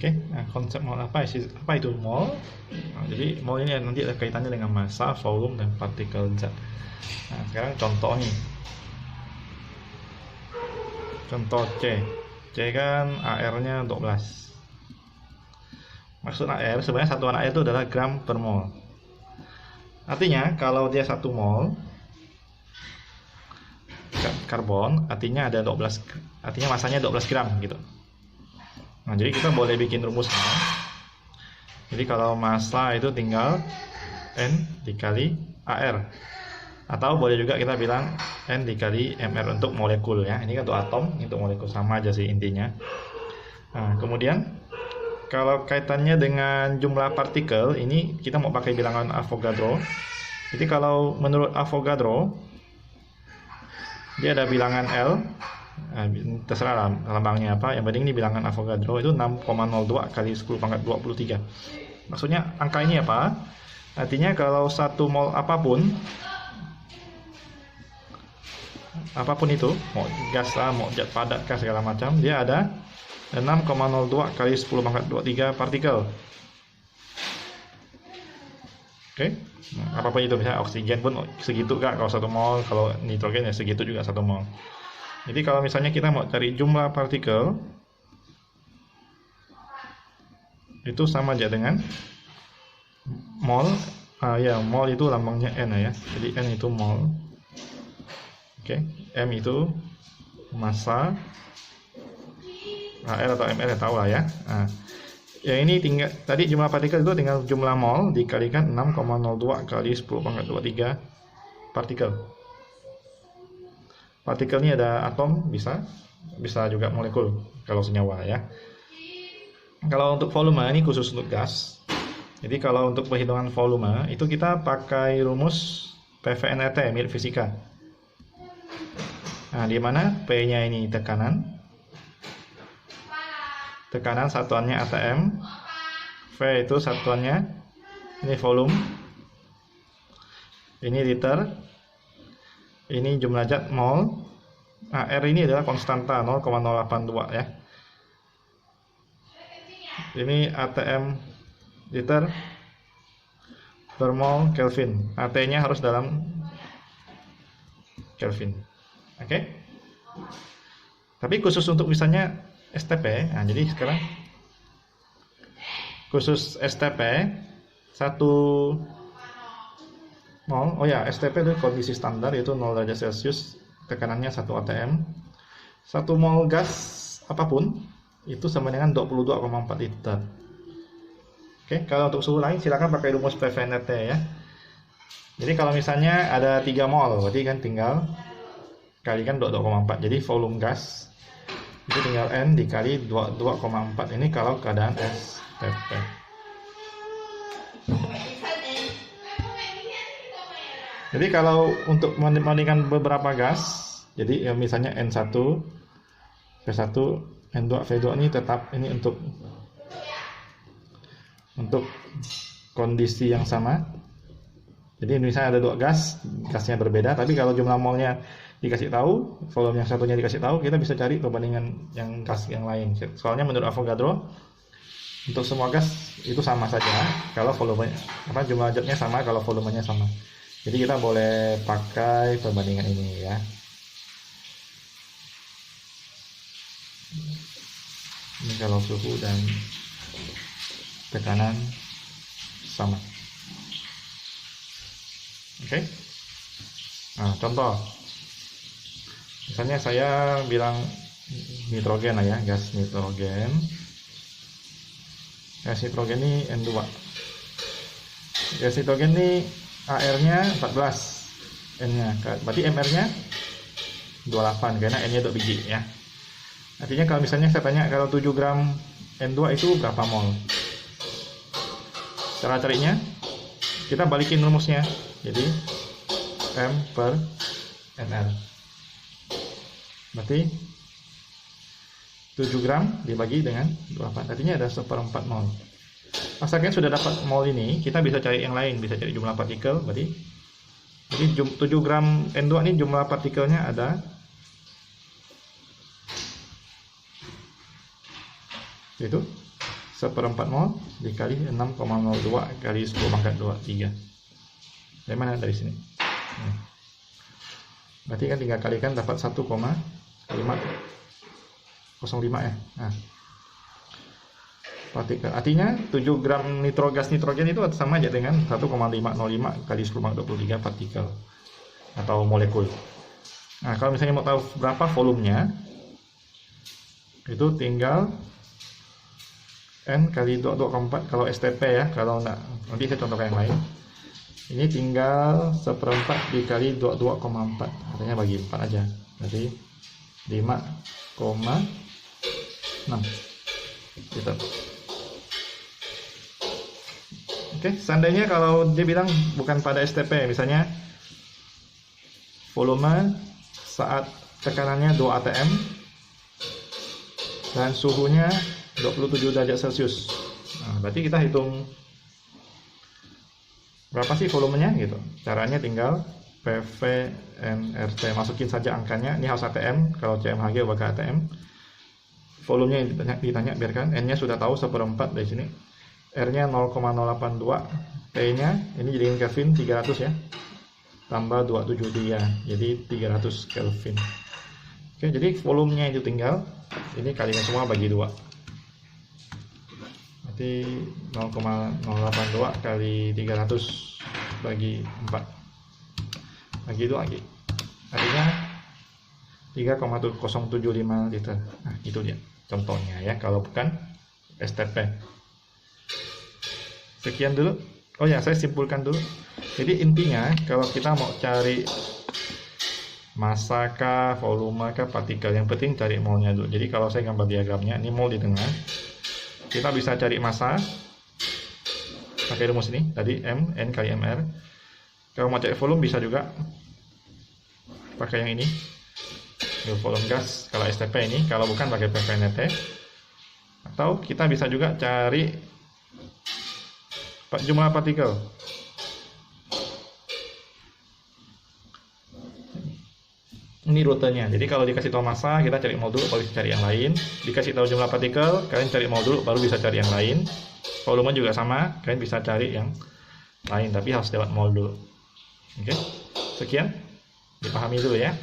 Oke, nah konsep mol apa itu mol? Nah, jadi mol ini nanti ada kaitannya dengan massa, volume, dan partikel zat. Nah, sekarang contoh nih. Contoh C. C kan AR-nya 12. Maksud AR sebenarnya satuan AR itu adalah gram per mol. Artinya kalau dia 1 mol karbon, artinya ada 12, artinya masanya 12 gram gitu. Nah, jadi kita boleh bikin rumusnya. Jadi kalau massa itu tinggal N dikali AR. Atau boleh juga kita bilang N dikali MR untuk molekul ya. Ini kan untuk atom, untuk molekul sama aja sih intinya. Nah, kemudian kalau kaitannya dengan jumlah partikel, ini kita mau pakai bilangan Avogadro. Jadi kalau menurut Avogadro, dia ada bilangan L. Nah, terserah lambangnya apa, yang penting ini bilangan Avogadro itu 6,02 kali 10 pangkat 23. Maksudnya angka ini apa? Artinya kalau 1 mol apapun itu, mau gas lah, mau zat padat kah segala macam, dia ada 6,02 kali 10 pangkat 23 partikel. Oke, nah, apapun itu, misalnya oksigen pun segitu kak kalau 1 mol, kalau nitrogen ya segitu juga 1 mol. Jadi kalau misalnya kita mau cari jumlah partikel, itu sama aja dengan mol. Ya, mol itu lambangnya N ya. Jadi N itu mol. Oke, M itu massa. R atau MR ya tahu lah ya. Nah, yang ini tinggal tadi jumlah partikel itu tinggal jumlah mol dikalikan 6,02 kali 10 pangkat 23 partikel. Partikel ini ada atom, bisa juga molekul kalau senyawa ya. Kalau untuk volume ini khusus untuk gas. Jadi kalau untuk perhitungan volume itu kita pakai rumus PVNRT milik fisika. Nah, di mana P-nya ini tekanan satuannya atm, V itu satuannya ini volume, ini liter, ini jumlah zat mol. Nah, R ini adalah konstanta 0,082 ya. Ini atm liter per mol Kelvin. AT-nya harus dalam Kelvin. Oke. Tapi khusus untuk misalnya STP, nah jadi sekarang khusus STP 1 mol, oh ya STP itu kondisi standar yaitu 0 derajat Celcius, tekanannya 1 atm. 1 mol gas apapun itu sama dengan 22,4 liter. Oke, kalau untuk suhu lain silakan pakai rumus PVNRT ya. Jadi kalau misalnya ada 3 mol, berarti kan tinggal kalikan 22,4. Jadi volume gas itu tinggal N dikali 22,4. Ini kalau keadaan STP. Jadi kalau untuk membandingkan beberapa gas, jadi ya misalnya N1, V1, N2, V2 ini tetap ini untuk kondisi yang sama. Jadi misalnya ada 2 gas, gasnya berbeda, tapi kalau jumlah molnya dikasih tahu, volume yang satunya dikasih tahu, kita bisa cari perbandingan yang gas yang lain. Soalnya menurut Avogadro untuk semua gas itu sama saja kalau volumenya jumlah zatnya sama kalau volumenya sama. Jadi kita boleh pakai perbandingan ini ya. Ini kalau suhu dan tekanan sama. Oke. Nah, contoh. Misalnya saya bilang nitrogen lah ya, gas nitrogen. Gas nitrogen ini N2. Gas nitrogen ini AR-nya 14, N-nya, berarti MR-nya 28 karena N-nya 2 biji ya. Artinya kalau misalnya saya tanya kalau 7 gram N2 itu berapa mol? Cara carinya kita balikin rumusnya. Jadi M per NR. Berarti 7 gram dibagi dengan 28, artinya ada 1/4 mol. Asalkan sudah dapat mol ini, kita bisa cari yang lain, bisa cari jumlah partikel. Berarti jadi 7 gram N2 ini jumlah partikelnya ada itu 1/4 mol dikali 6,02 kali 10 pangkat 23. Dari mana? Dari sini. Berarti kan tinggal kalikan dapat 1,505 ya. Nah, partikel. Artinya 7 gram gas nitrogen itu sama aja dengan 1,505 kali 10 pangkat 23 partikel atau molekul. Nah, kalau misalnya mau tahu berapa volumenya, itu tinggal N kali 2,4 kalau STP ya. Kalau enggak, nanti saya contohkan yang lain. Ini tinggal 1/4 dikali 22,4, artinya bagi 4 aja. Berarti 5,6 gitu. Oke, seandainya kalau dia bilang bukan pada STP, misalnya volume saat tekanannya 2 atm dan suhunya 27 derajat Celcius. Nah, berarti kita hitung berapa sih volumenya gitu. Caranya tinggal PV nRT, masukin saja angkanya. Ini harus ATM, kalau CMHG bakal ATM. Volumenya ditanya biarkan. N-nya sudah tahu 1/4 dari sini. R-nya 0,082, T-nya ini jadiin Kelvin 300 ya. Tambah 273, jadi 300 Kelvin. Oke, jadi volumenya itu tinggal ini kalikan semua bagi 2. Berarti 0,082 kali 300 bagi 4 bagi 2 lagi, artinya 3,075 liter. Nah, itu dia contohnya ya, kalau bukan STP. Sekian dulu. Oh ya, saya simpulkan dulu. Jadi intinya kalau kita mau cari massa kah, volume kah, partikel, yang penting cari molnya dulu. Jadi kalau saya gambar diagramnya, ini mol di tengah. Kita bisa cari massa pakai rumus ini tadi, M N kali Mr. Kalau mau cari volume bisa juga pakai yang ini, volume gas kalau STP ini, kalau bukan pakai PVNT. Atau kita bisa juga cari jumlah partikel. Ini rutenya. Jadi kalau dikasih tahu massa, kita cari mol dulu baru bisa cari yang lain. Dikasih tahu jumlah partikel, kalian cari mol dulu baru bisa cari yang lain. Volume juga sama, kalian bisa cari yang lain, tapi harus lewat mol dulu. Oke, sekian, dipahami dulu ya.